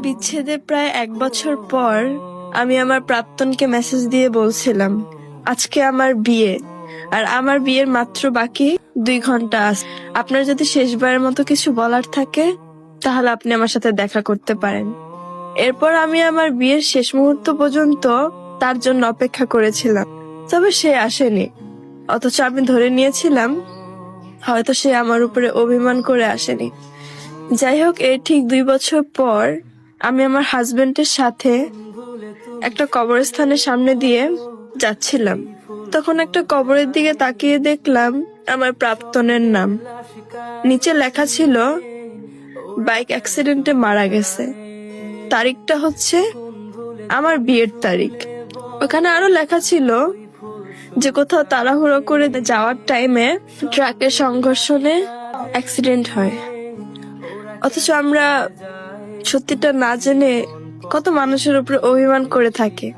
বিচ্ছেদের প্রায় 1 বছর পর আমি আমার প্রাক্তনকে মেসেজ দিয়ে বলছিলাম, আজকে আমার বিয়ে, আর আমার বিয়ের মাত্র বাকি 2 ঘন্টা আছে। আপনার যদি শেষবারের মতো কিছু বলার থাকে তাহলে আপনি আমার সাথে দেখা করতে পারেন। এরপর আমি আমার বিয়ের শেষ মুহূর্ত পর্যন্ত তার জন্য অপেক্ষা করেছিলাম, তবে সে আসেনি। অথচ আমি ধরে নিয়েছিলাম হয়তো সে আমার উপরে অভিমান করে আসেনি। যাই হোক, এর ঠিক 2 বছর পর আমি আমার হাজবেন্ডের সাথে একটা কবরস্থানের সামনে দিয়ে যাচ্ছিলাম। তখন একটা কবরের দিকে তাকিয়ে দেখলাম আমার প্রাক্তনের নাম। নিচে লেখা ছিল বাইক অ্যাক্সিডেন্টে মারা গেছে। তারিখটা হচ্ছে আমার বিয়ের তারিখ। ওখানে আরো লেখা ছিল যে কোথাও তাড়াহুড়ো করে যাওয়ার টাইমে ট্রাকের সংঘর্ষণে অ্যাক্সিডেন্ট হয়। অথচ আমরা সত্যিটা না জেনে কত মানুষের উপরে অভিমান করে থাকি।